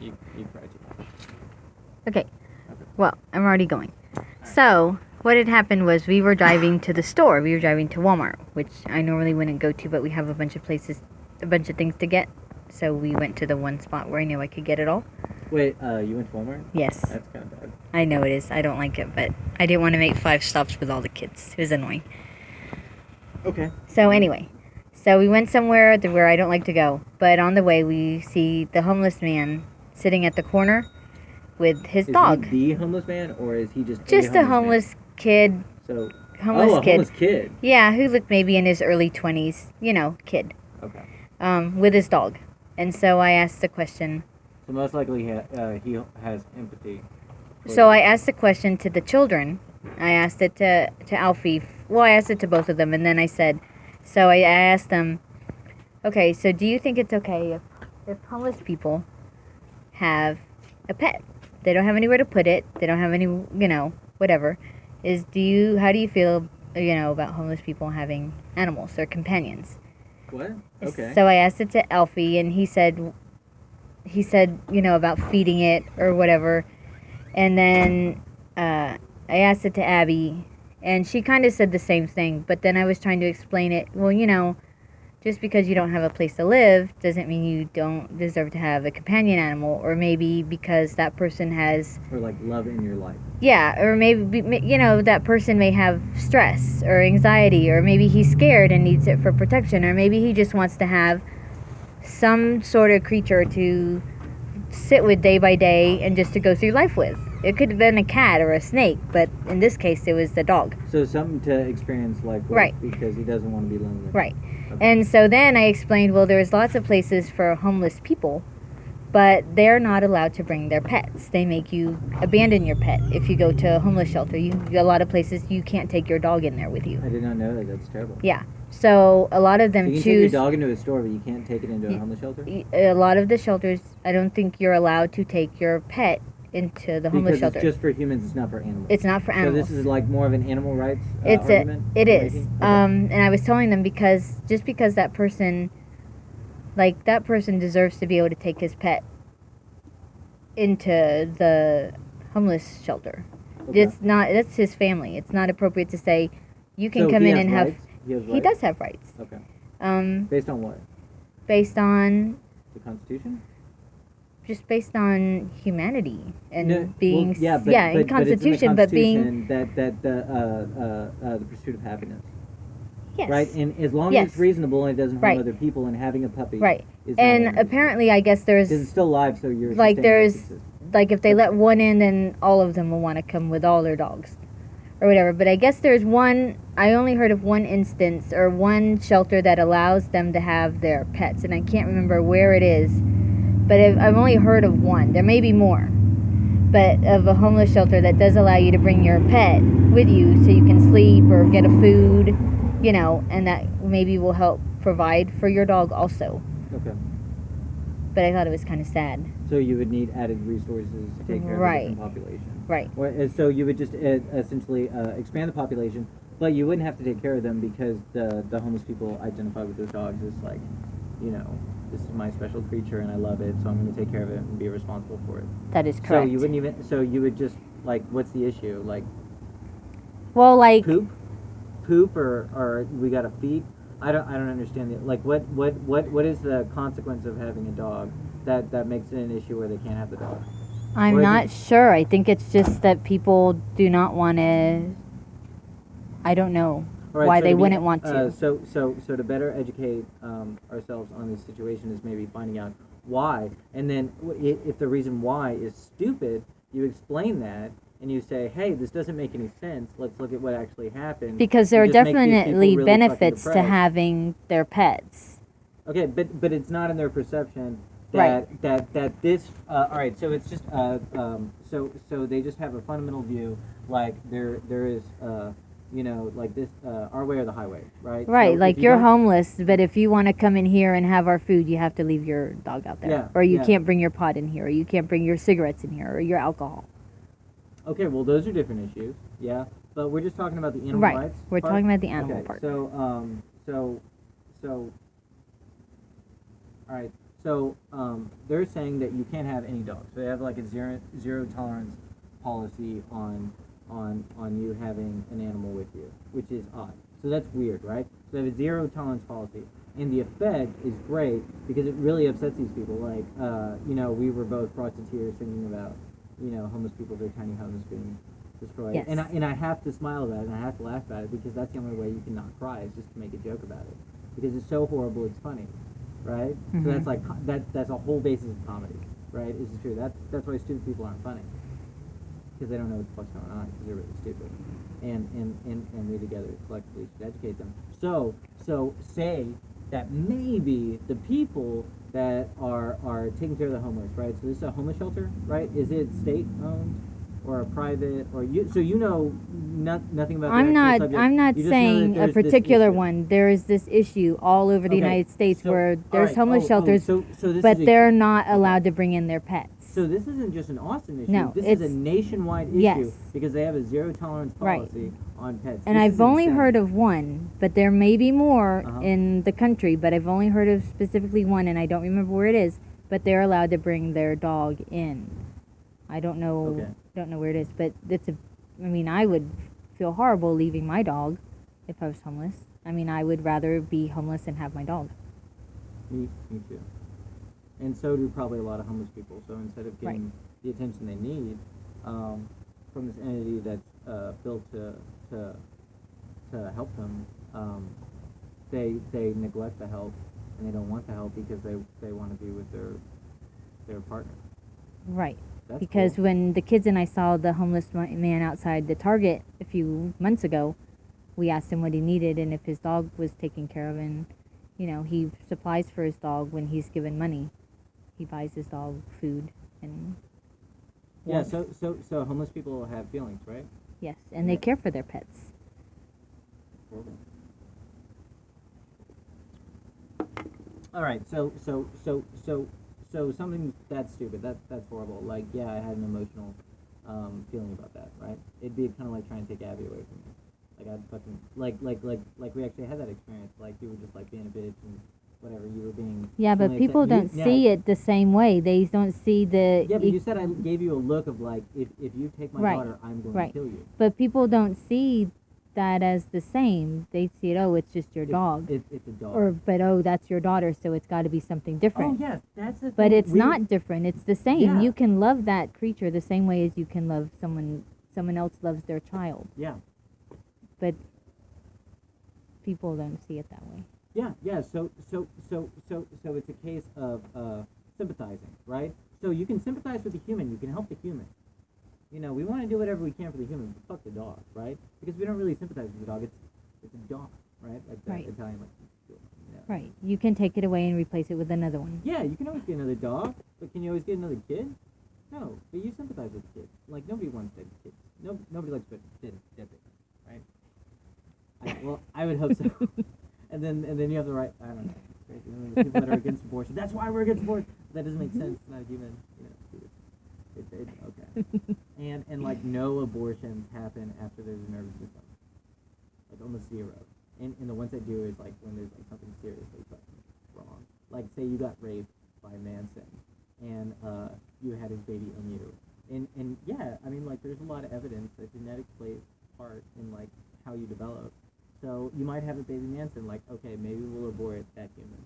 You cry too much. Okay. Well, I'm already going. So, what had happened was we were driving to the store. We were driving to Walmart, which I normally wouldn't go to, but we have a bunch of things to get. So we went to the one spot where I knew I could get it all. Wait, you went to Walmart? Yes. That's kind of bad. I know it is. I don't like it, but I didn't want to make 5 stops with all the kids. It was annoying. Okay. So anyway, we went somewhere where I don't like to go. But on the way, we see the homeless man sitting at the corner with his dog. Is he the homeless man, or is he just a homeless kid? So homeless kid. Homeless kid. Yeah, who looked maybe in his early 20s. Kid. Okay. With his dog, and so I asked the question. So most likely he has empathy. So I asked the question to the children. I asked it to Alfie. Well, I asked it to both of them, and then I said, so I asked them, okay, so do you think it's okay if homeless people have a pet? They don't have anywhere to put it. They don't have any, whatever. How do you feel, about homeless people having animals or companions? What? Okay. So I asked it to Alfie, and he said, about feeding it or whatever. And then I asked it to Abby, and she kind of said the same thing. But then I was trying to explain it. Well, just because you don't have a place to live doesn't mean you don't deserve to have a companion animal. Or maybe because that person has... Or like love in your life. Yeah, or maybe, that person may have stress or anxiety. Or maybe he's scared and needs it for protection. Or maybe he just wants to have some sort of creature to sit with day by day and just to go through life with. It could have been a cat or a snake, but in this case it was the dog. So something to experience life with, right, because he doesn't want to be lonely. Right. Okay. And so then I explained, well, there's lots of places for homeless people, but they're not allowed to bring their pets. They make you abandon your pet if you go to a homeless shelter. A lot of places you can't take your dog in there with you. I did not know that. That's terrible. Yeah. So a lot of them you can choose... take your dog into a store, but you can't take it into a homeless shelter? A lot of the shelters, I don't think you're allowed to take your pet into the homeless shelter. Because it's just for humans, it's not for animals. It's not for animals. So this is like more of an animal rights argument? It is. Okay. And I was telling them because that person deserves to be able to take his pet into the homeless shelter. Okay. That's his family. It's not appropriate to say you can come in and have... He does have rights. Okay. Based on what? Based on... The Constitution? Just based on humanity and in Constitution, but being that the pursuit of happiness. Yes. Right, and as long as it's reasonable and it doesn't harm other people, and having a puppy. Right. And apparently, I guess there's... Because it's still live, so you're... if they let one in, then all of them will want to come with all their dogs. Or whatever. But I guess there's one... I only heard of one instance, or one shelter that allows them to have their pets. And I can't remember where it is. But I've only heard of one. There may be more. But of a homeless shelter that does allow you to bring your pet with you so you can sleep or get a food, and that maybe will help provide for your dog also. Okay. But I thought it was kind of sad. So you would need added resources to take care of the different population. Right. So you would just essentially expand the population, but you wouldn't have to take care of them because the homeless people identify with those dogs as like, this is my special creature and I love it, so I'm going to take care of it and be responsible for it. That is correct. So you wouldn't even. So you would just what's the issue? Poop or we got to feed. I don't understand it. What is the consequence of having a dog that makes it an issue where they can't have the dog? I'm not sure. I think it's just that people do not want to. I don't know why they wouldn't want to. So to better educate ourselves on this situation is maybe finding out why, and then if the reason why is stupid, you explain that. And you say, hey, this doesn't make any sense. Let's look at what actually happened. Because there are definitely benefits to having their pets. Okay, but it's not in their perception that this. All right, so it's just so they just have a fundamental view there is this our way or the highway, right? Right, so you're homeless, but if you want to come in here and have our food, you have to leave your dog out there, or you can't bring your pot in here, or you can't bring your cigarettes in here, or your alcohol. Okay, well, those are different issues, yeah. But we're just talking about the animal rights. Right, we're talking about the animal part. So, all right. So they're saying that you can't have any dogs. So they have like a zero tolerance policy on you having an animal with you, which is odd. So that's weird, right? So they have a zero tolerance policy, and the effect is great because it really upsets these people. Like, we were both brought to tears thinking about, homeless people, their tiny homes being destroyed. Yes. And I have to smile about it and I have to laugh about it because that's the only way you can not cry is just to make a joke about it because it's so horrible it's funny, right? Mhm. So that's like that's a whole basis of comedy, right? Is true. That's why stupid people aren't funny because they don't know what the fuck's going on because they're really stupid. And we together collectively should educate them. So say that maybe the people that are taking care of the homeless, right? So this is a homeless shelter, right? Is it state owned or a private or you? So nothing about. I'm the not. subject. I'm not You just know saying that a there's this particular issue. one. There is this issue all over the Okay, United States so- where all there's right, homeless shelters, so this but is a- they're not okay. allowed to bring in their pets. So this isn't just an Austin issue. No, this is it's- a nationwide issue yes. because they have a zero tolerance Right. policy on pets. And This I've is only insane. heard of one, but there may be more Uh-huh. in the country. But I've only heard of specifically one, and I don't remember where it is. But they're allowed to bring their dog in. I don't know. Okay. Don't know where it is, but it's a. I mean, I would feel horrible leaving my dog if I was homeless. I mean, I would rather be homeless and have my dog. Me too. And so do probably a lot of homeless people. So instead of getting Right. the attention they need from this entity that's built to help them, they neglect the help and they don't want the help because they want to be with their partner. Right. That's Because cool. when the kids and I saw the homeless man outside the Target a few months ago, we asked him what he needed and if his dog was taken care of. And, he supplies for his dog when he's given money. He buys his dog food and Yeah. warmth. So homeless people have feelings, right? Yes, and they Yeah. care for their pets. All right, so something that's stupid. That's horrible. Like, yeah, I had an emotional feeling about that. Right? It'd be kind of like trying to take Abby away from me. Like I'd fucking like we actually had that experience. Like you were just like being a bitch and whatever. You were being. Yeah, but feeling people upset. don't see it the same way. They don't see the. Yeah, but you said I gave you a look of like, if you take my Right, daughter, I'm going right. to kill you. But people don't see that as the same. They see it. Oh, it's just your dog. It's a dog. But that's your daughter, so it's got to be something different. Oh yeah, that's the But thing. it's not different. It's the same. Yeah. You can love that creature the same way as you can love someone else loves their child. Yeah. But people don't see it that way. Yeah. So it's a case of sympathizing, right? So you can sympathize with the human. You can help the human. We want to do whatever we can for the human, but fuck the dog, right? Because we don't really sympathize with the dog. It's a dog, right? Like the Right. Italian, like. Right. You can take it away and replace it with another one. Yeah, you can always get another dog, but can you always get another kid? No, but you sympathize with the kid. Like nobody wants dead kids. Nobody likes dead babies, right? Well, I would hope so. and then you have the right. I don't know. Right? The people that are against abortion. That's why we're against abortion. That doesn't make sense. It's not a human. It's okay. and like no abortions happen after there's a nervous system. Like almost zero. And the ones that do is like when there's like something seriously fucking wrong. Like say you got raped by Manson and you had his baby in you. And yeah, I mean like there's a lot of evidence that genetics plays a part in like how you develop. So you might have a baby Manson, like, okay, maybe we'll abort that human.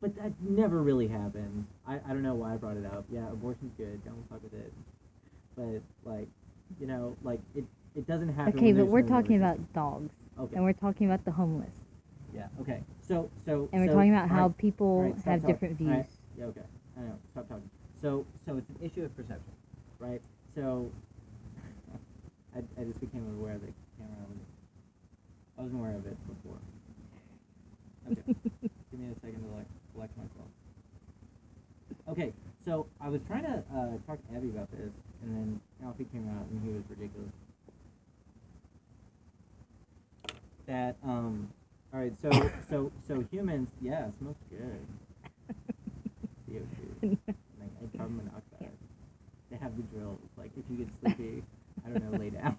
But that never really happens. I don't know why I brought it up. Yeah, abortion's good. Don't fuck with it. But like, it doesn't happen. Okay, when but there's we're no talking nervous about dogs. Okay. And we're talking about the homeless. Yeah. Okay. So. And we're talking about how alright, people alright, stop have talking. different views. Alright, yeah. Okay. I know. Stop talking. So it's an issue of perception, right? So I just became aware of the camera. I wasn't aware of it before. Okay. Give me a second to like collect myself. Okay. So I was trying to talk to Abby about this, and then Alfie came out, and he was ridiculous. That all right, so humans, yeah, it smells good. CO2, like carbon monoxide. They have the drills. Like if you get sleepy, I don't know, lay down.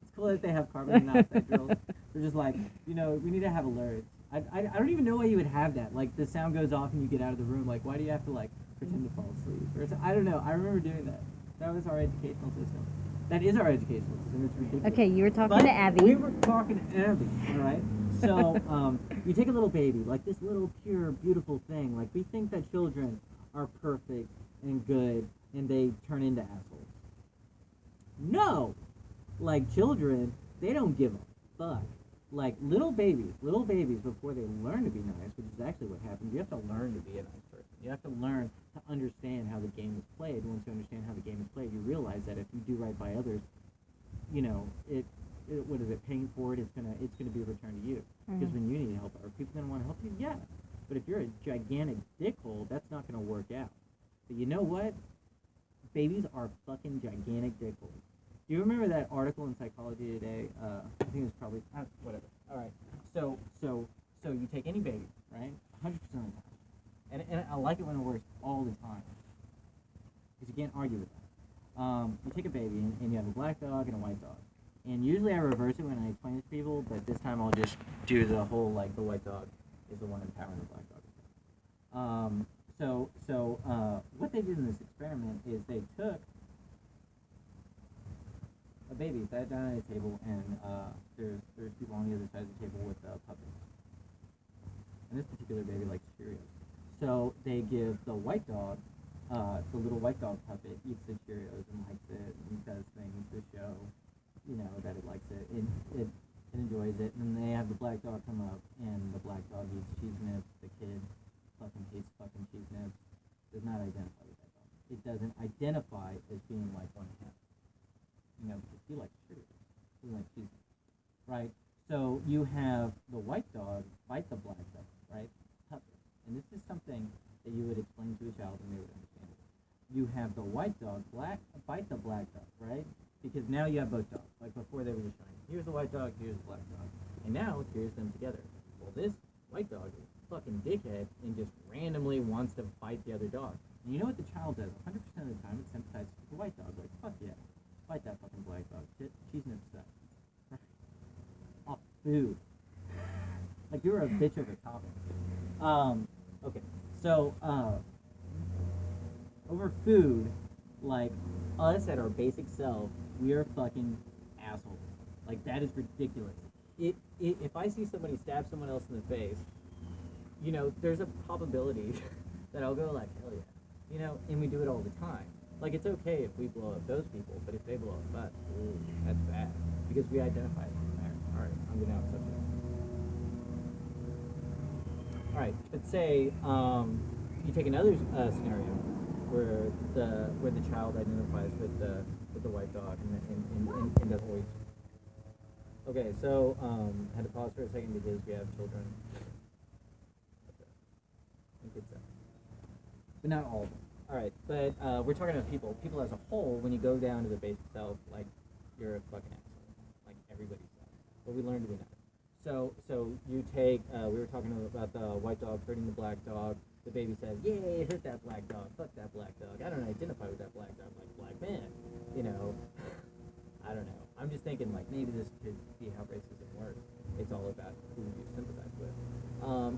It's cool that they have carbon monoxide drills. They're just like, we need to have alerts. I don't even know why you would have that. Like the sound goes off and you get out of the room. Like why do you have to like pretend to fall asleep? I don't know. I remember doing that. That was our educational system. That is our educational system. It's ridiculous. Okay, you were talking But to Abby. We were talking to Abby, all right? So you take a little baby, like this little pure, beautiful thing. Like we think that children are perfect and good and they turn into assholes. No! Like children, they don't give a fuck. Like little babies before they learn to be nice, which is actually what happens. You have to learn to be a nice person. You have to learn to understand how the game is played. Once you understand how the game is played, you realize that if you do right by others, you know, what is it, paying for it, it's gonna be returned to you. Because when you need help, are people gonna want to help you? Yeah. But if you're a gigantic dickhole, that's not gonna work out. But you know what? Babies are fucking gigantic dickholes. Do you remember that article in Psychology Today? I think it was probably whatever. All right. So you take any baby, right? 100% of the time, and I like it when it works all the time, because you can't argue with that. You take a baby and you have a black dog and a white dog, and usually I reverse it when I explain it to people, but this time I'll just do the whole like the white dog is the one empowering the black dog. What they did in this experiment is they took a baby, sat down at a table, and there's people on the other side of the table with puppets. And this particular baby likes Cheerios. So they give the white dog, the little white dog puppet eats the Cheerios and likes it and does things to show, you know, that it likes it. It enjoys it. And then they have the black dog come up, and the black dog eats cheese nips. The kid fucking hates fucking cheese nips. Does not identify with that dog. It doesn't identify as being like one of him. You know, because he likes Cheerios. He likes cheese nips. Right? So you have the white dog bite the black dog, right? Puppet. And this is something that you would explain to a child and they would understand it. You have the white dog bite the black dog, right? Because now you have both dogs. Like before they were just showing, here's the white dog, here's the black dog. And now here's them together. Well, this white dog is a fucking dickhead and just randomly wants to bite the other dog. And you know what the child does? 100% of the time it sympathizes with the white dog. Like, fuck yeah, bite that fucking black dog. Cheese nips suck. Off food. Like you were a bitch over topic. Okay. So, over food, like us at our basic self, we are fucking assholes. Like that is ridiculous. If I see somebody stab someone else in the face, you know, there's a probability that I'll go like, hell yeah. You know, and we do it all the time. Like it's okay if we blow up those people, but if they blow up us, ooh, that's bad. Because we identify as there. Alright, I'm gonna accept it. Alright, but say you take another scenario where the child identifies with the white dog and does voice. Okay, so had to pause for a second because we have children. But not all of them. Alright, but we're talking about people. People as a whole, when you go down to the basic self, like you're a fucking asshole. Like everybody's self. But we learn to be nice. So you take, we were talking about the white dog hurting the black dog. The baby says, yay, hurt that black dog, fuck that black dog. I don't identify with that black dog, like black man, you know. I don't know. I'm just thinking like maybe this could be how racism works. It's all about who you sympathize with.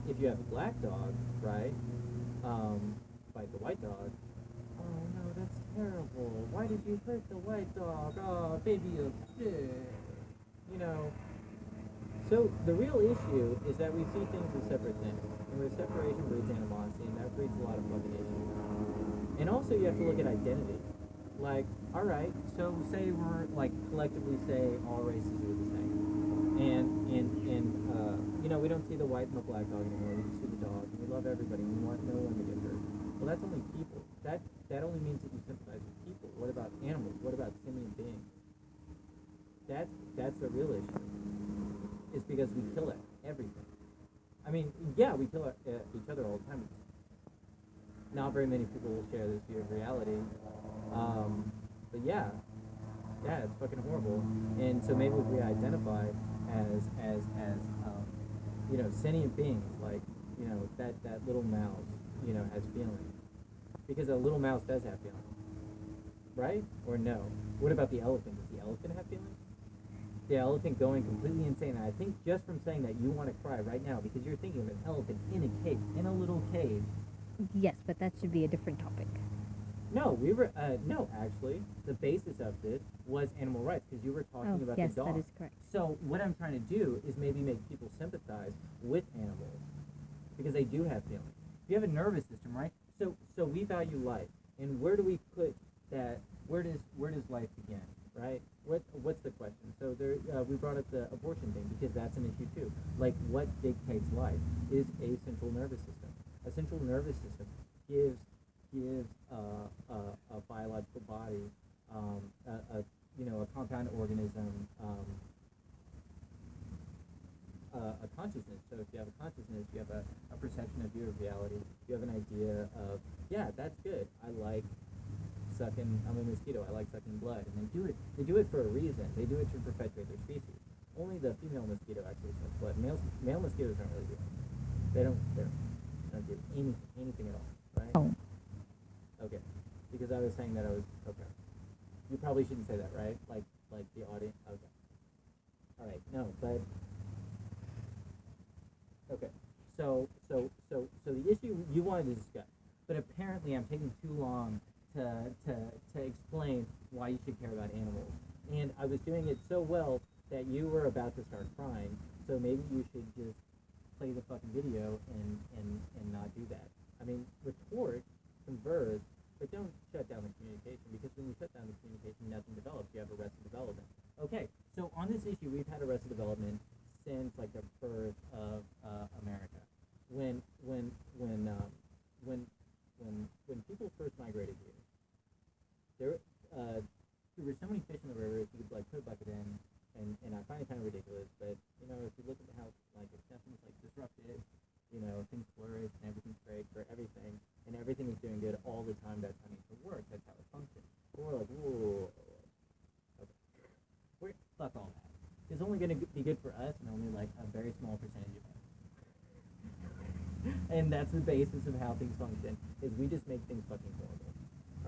If you have a black dog, right, fight the white dog, oh no, that's terrible. Why did you hurt the white dog? Oh, baby, you you know. So the real issue is that we see things as separate things. And where separation breeds animosity, and that breeds a lot of fucking issues. And also you have to look at identity. Like, alright, so say we're, like, collectively say all races are the same. And you know, we don't see the white and the black dog anymore, we just see the dog. And we love everybody, and we want no one to get hurt. Well, that's only people. That only means that you sympathize with people. What about animals? What about sentient beings? That's the real issue. It's because we kill everything. I mean, yeah, we kill each other all the time. Not very many people will share this view of reality. But yeah, it's fucking horrible. And so maybe if we identify as you know, sentient beings, like, you know, that little mouse, you know, has feelings. Because a little mouse does have feelings. Right? Or no? What about the elephant? Does the elephant have feelings? the elephant going completely insane. And I think just from saying that you want to cry right now because you're thinking of an elephant in a cage, in a little cage. Yes, but that should be a different topic. No, actually, the basis of this was animal rights because you were talking about yes, the dog. that is correct. So what I'm trying to do is maybe make people sympathize with animals because they do have feelings. You have a nervous system, right? So we value life, and where do we put that? Where does life begin, right? What's the question? So there, we brought up the abortion thing because that's an issue too. Like, what dictates life is a central nervous system. A central nervous system gives a biological body, a compound organism, a consciousness. So if you have a consciousness, you have a perception of your reality. You have an idea of, yeah, that's good. I'm a mosquito. I like sucking blood, and they do it for a reason. They do it to perpetuate their species. Only the female mosquito actually sucks blood. Male mosquitoes don't really do it. They don't do anything at all, right? Oh. Okay, because I was saying that I was okay. You probably shouldn't say that, right? Like the audience. Okay. All right. No, but okay. So the issue you wanted to discuss, but apparently I'm taking too long to explain why you should care about animals, and I was doing it so well that you were about to start crying. So maybe you should just play the fucking video and not do that. I mean, retort, converse, but don't shut down the communication, because when you shut down the communication, nothing develops. You have arrested development. Okay, so on this issue, we've had arrested development since like the birth of America. When people first migrated here, there were so many fish in the river. You could like put a bucket in, and I find it kind of ridiculous. But if you look at how like if nothing's like disrupted, things flourish and everything's great for everything, and everything is doing good all the time. That's how nature works. That's how it functions. But we're like, whoa, okay, fuck all that. It's only going to be good for us and only like a very small percentage of us. And that's the basis of how things function. Is we just make things fucking horrible.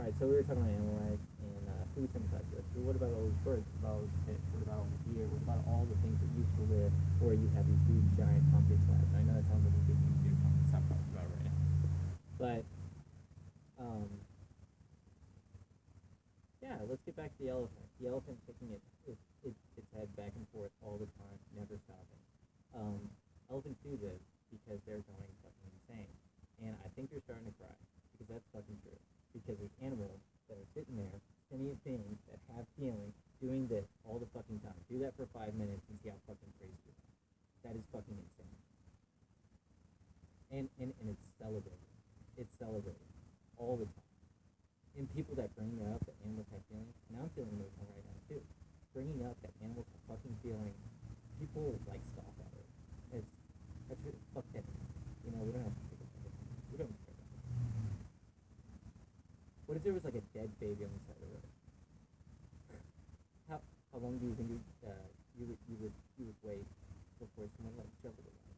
All right, so we were talking about animal rights and food sympathize with. But what about all those birds? What about all those fish? What about all the deer? What about all the things that used to live where you have these huge giant concrete slabs? I know that sounds like a big thing to do. Stop talking about it right now. But yeah, let's get back to the elephant. The elephant kicking its head back and forth all the time, never stopping. Elephants do this because they're going fucking insane. And I think you're starting to cry because that's fucking true. Because there's animals that are sitting there, sentient beings that have feelings, doing this all the fucking time. Do that for 5 minutes and see how fucking crazy it is. That is fucking insane. And it's celebrated. It's celebrated all the time. And people that bring up that animals have feelings, and I'm feeling emotional right now too. Bringing up that animals have fucking feelings, people like scoff at it. That's really fuck that. We don't have to take it. We don't care about it. What if there was like a dead baby on the side of the road? How long do you think you would wait before someone like shoveled it out?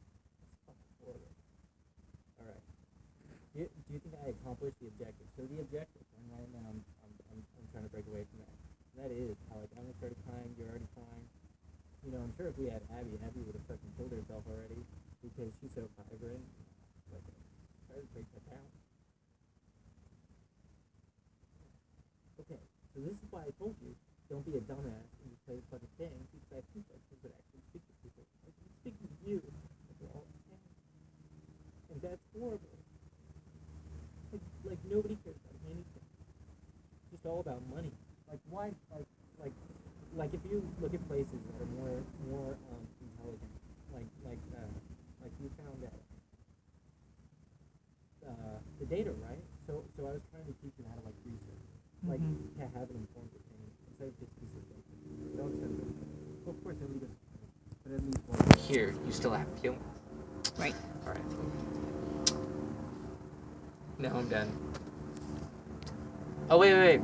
That's fucking horrible. All right. Do you think I accomplished the objective? So the objective, and right now I'm trying to break away from that. And that is how like I'm started crying, you're already crying. I'm sure if we had Abby would have fucking killed herself already because she's so vibrant. Like, try to break that down. Okay, so this is why I told you, don't be a dumbass and just play the fucking thing, because I think that people would actually speak to people. Like, speaking to you, like we're all the same. And that's horrible. Like nobody cares about anything. It's just all about money. Like why? Like if you look at places that are more intelligent, like you found that the data, right? So I was trying to teach you how to like research, like to have an informed opinion instead of just consistent. Don't accept it. Well, of course, nobody does. But at least like here, you still have feelings. Right. All right. Now I'm done. Oh wait.